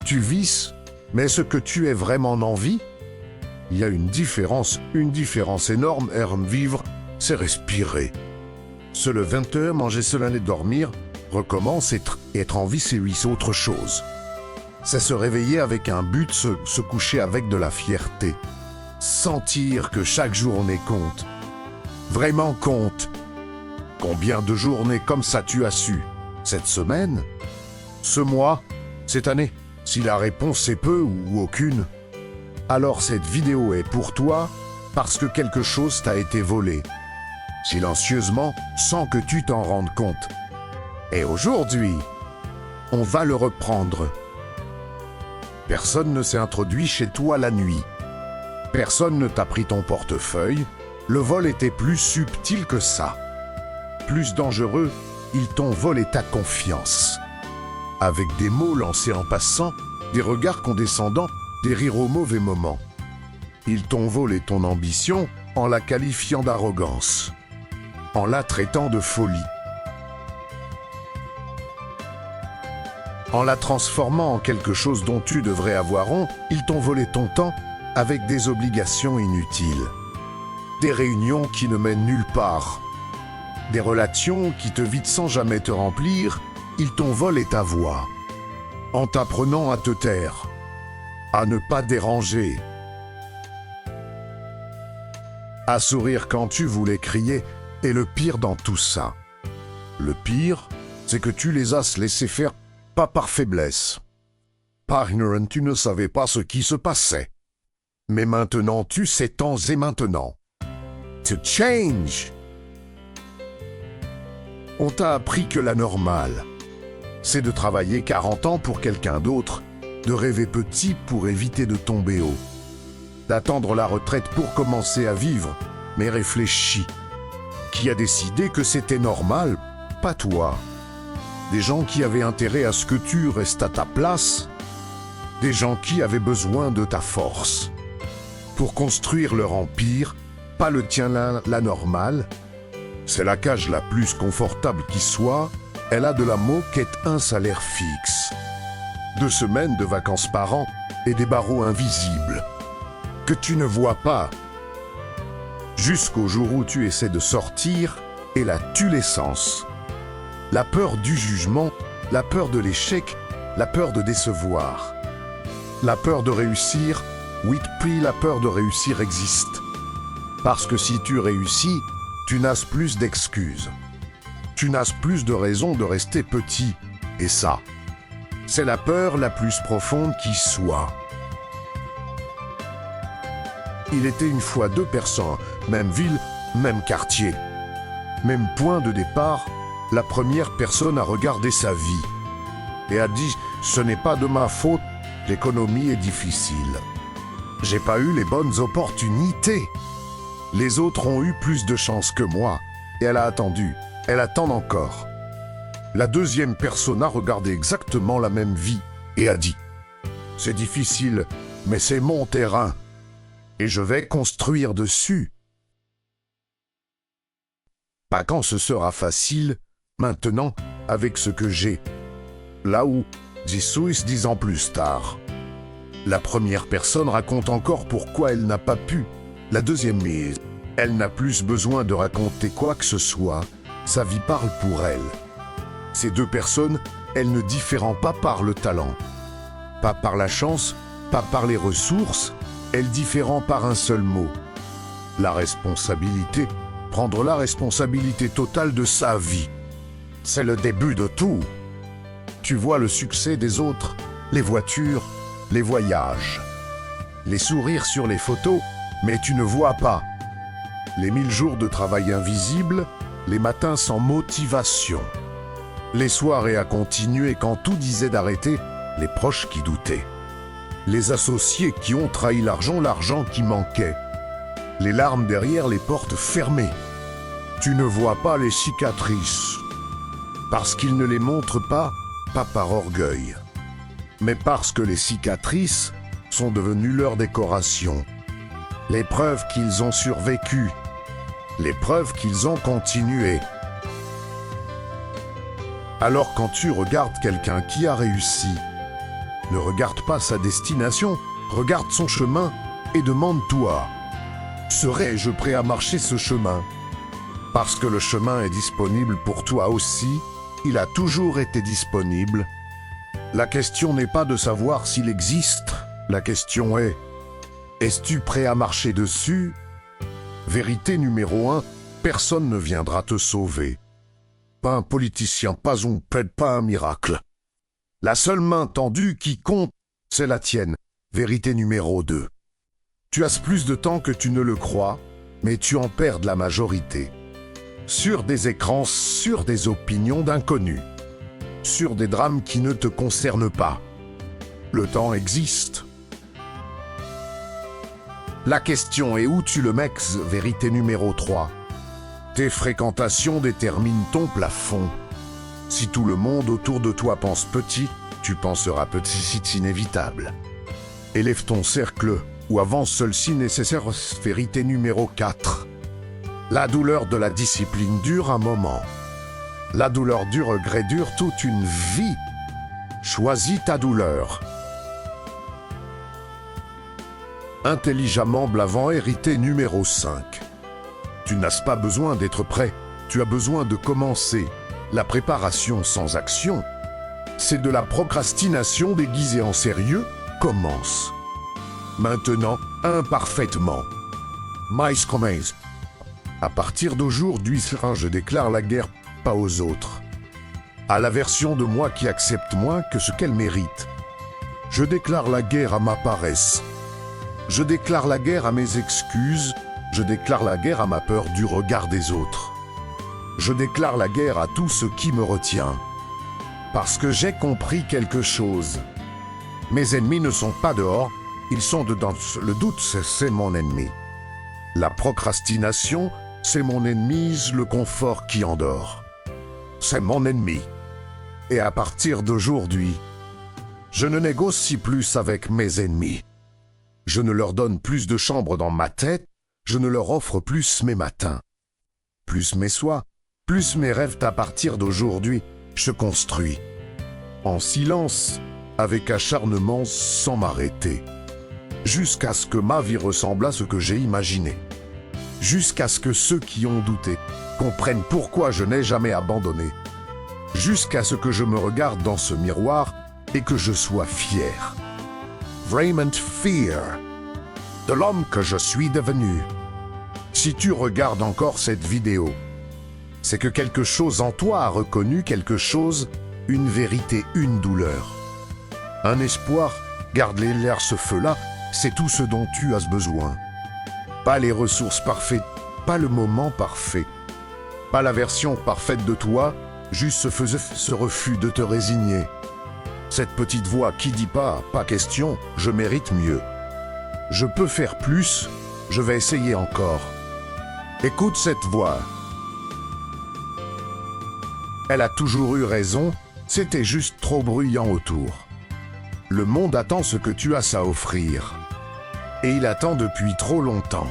Tu vis, mais est-ce que tu es vraiment en vie? Il y a une différence énorme. Vivre, c'est respirer. Se lever 20 heures, manger cela et dormir, recommence. Être en vie, c'est autre chose. C'est se réveiller avec un but, se coucher avec de la fierté. Sentir que chaque journée compte. Vraiment compte. Combien de journées comme ça tu as su? Cette semaine? Ce mois? Cette année? Si la réponse est peu ou aucune, alors cette vidéo est pour toi parce que quelque chose t'a été volé. Silencieusement, sans que tu t'en rendes compte. Et aujourd'hui, on va le reprendre. Personne ne s'est introduit chez toi la nuit. Personne ne t'a pris ton portefeuille. Le vol était plus subtil que ça. Plus dangereux, ils t'ont volé ta confiance. Avec des mots lancés en passant, des regards condescendants, des rires au mauvais moment. Ils t'ont volé ton ambition en la qualifiant d'arrogance, en la traitant de folie, en la transformant en quelque chose dont tu devrais avoir honte. Ils t'ont volé ton temps avec des obligations inutiles, des réunions qui ne mènent nulle part, des relations qui te vident sans jamais te remplir. Ils t'ont volé ta voix, en t'apprenant à te taire, à ne pas déranger, à sourire quand tu voulais crier. Et le pire dans tout ça, le pire, c'est que tu les as laissés faire, pas par faiblesse. Par ignorant, tu ne savais pas ce qui se passait. Mais maintenant, tu sais temps et maintenant. To change. On t'a appris que la normale, c'est de travailler 40 ans pour quelqu'un d'autre, de rêver petit pour éviter de tomber haut, d'attendre la retraite pour commencer à vivre, mais réfléchis. Qui a décidé que c'était normal? Pas toi. Des gens qui avaient intérêt à ce que tu restes à ta place, des gens qui avaient besoin de ta force pour construire leur empire, pas le tien. La normale, c'est la cage la plus confortable qui soit. Elle a de la moquette, un salaire fixe, 2 semaines de vacances par an et des barreaux invisibles que tu ne vois pas. Jusqu'au jour où tu essaies de sortir et là tue l'essence. La peur du jugement, la peur de l'échec, la peur de décevoir, la peur de réussir. Oui, puis la peur de réussir existe. Parce que si tu réussis, tu n'as plus d'excuses. Tu n'as plus de raison de rester petit. Et ça, c'est la peur la plus profonde qui soit. Il était une fois 2 personnes, même ville, même quartier, même point de départ. La première personne a regardé sa vie et a dit « Ce n'est pas de ma faute, l'économie est difficile. J'ai pas eu les bonnes opportunités. Les autres ont eu plus de chance que moi. » Et elle a attendu. Elle attend encore. La deuxième personne a regardé exactement la même vie et a dit « C'est difficile, mais c'est mon terrain et je vais construire dessus. Pas quand ce sera facile, maintenant, avec ce que j'ai. » Là où, 10 ans plus tard, la première personne raconte encore pourquoi elle n'a pas pu. La deuxième mise, elle n'a plus besoin de raconter quoi que ce soit. Sa vie parle pour elle. Ces 2 personnes, elles ne diffèrent pas par le talent, pas par la chance, pas par les ressources, elles diffèrent par un seul mot. La responsabilité, prendre la responsabilité totale de sa vie. C'est le début de tout. Tu vois le succès des autres, les voitures, les voyages, les sourires sur les photos, mais tu ne vois pas les 1000 jours de travail invisible, les matins sans motivation, les soirées à continuer quand tout disait d'arrêter, les proches qui doutaient, les associés qui ont trahi l'argent qui manquait, les larmes derrière les portes fermées. Tu ne vois pas les cicatrices, parce qu'ils ne les montrent pas par orgueil, mais parce que les cicatrices sont devenues leur décoration, les preuves qu'ils ont survécu, les preuves qu'ils ont continué. Alors quand tu regardes quelqu'un qui a réussi, Ne regarde pas sa destination, regarde son chemin et demande-toi, serais-je prêt à marcher ce chemin? Parce que le chemin est disponible pour toi aussi, il a toujours été disponible. La question n'est pas de savoir s'il existe, la question est, es-tu prêt à marcher dessus? Vérité numéro 1, personne ne viendra te sauver. Pas un politicien, pas un prêtre, pas un miracle. La seule main tendue qui compte, c'est la tienne. Vérité numéro 2. Tu as plus de temps que tu ne le crois, mais tu en perds de la majorité. Sur des écrans, sur des opinions d'inconnus, sur des drames qui ne te concernent pas. Le temps existe. La question est où tu le mets, vérité numéro 3. Tes fréquentations déterminent ton plafond. Si tout le monde autour de toi pense petit, tu penseras petit, c'est inévitable. Élève ton cercle, ou avance seul si nécessaire, vérité numéro 4. La douleur de la discipline dure un moment. La douleur du regret dure toute une vie. Choisis ta douleur. Intelligemment blavant, hérité numéro 5. Tu n'as pas besoin d'être prêt, tu as besoin de commencer. La préparation sans action, c'est de la procrastination déguisée en sérieux. Commence. Maintenant, imparfaitement. Mais commence. À partir d'aujourd'hui, je déclare la guerre, pas aux autres. À la version de moi qui accepte moins que ce qu'elle mérite. Je déclare la guerre à ma paresse. Je déclare la guerre à mes excuses. Je déclare la guerre à ma peur du regard des autres. Je déclare la guerre à tout ce qui me retient. Parce que j'ai compris quelque chose. Mes ennemis ne sont pas dehors, ils sont dedans. Le doute, c'est mon ennemi. La procrastination, c'est mon ennemi. Le confort qui endort, c'est mon ennemi. Et à partir d'aujourd'hui, je ne négocie plus avec mes ennemis. Je ne leur donne plus de chambre dans ma tête, je ne leur offre plus mes matins, plus mes soins, plus mes rêves. À partir d'aujourd'hui, je construis. En silence, avec acharnement, sans m'arrêter. Jusqu'à ce que ma vie ressemble à ce que j'ai imaginé. Jusqu'à ce que ceux qui ont douté comprennent pourquoi je n'ai jamais abandonné. Jusqu'à ce que je me regarde dans ce miroir et que je sois fier. Vraiment fier de l'homme que je suis devenu. Si tu regardes encore cette vidéo, c'est que quelque chose en toi a reconnu quelque chose, une vérité, une douleur. Un espoir, garde-les l'air ce feu-là, c'est tout ce dont tu as besoin. Pas les ressources parfaites, pas le moment parfait, pas la version parfaite de toi, juste ce refus de te résigner. Cette petite voix qui dit pas question, je mérite mieux. Je peux faire plus, je vais essayer encore. Écoute cette voix. Elle a toujours eu raison, c'était juste trop bruyant autour. Le monde attend ce que tu as à offrir. Et il attend depuis trop longtemps.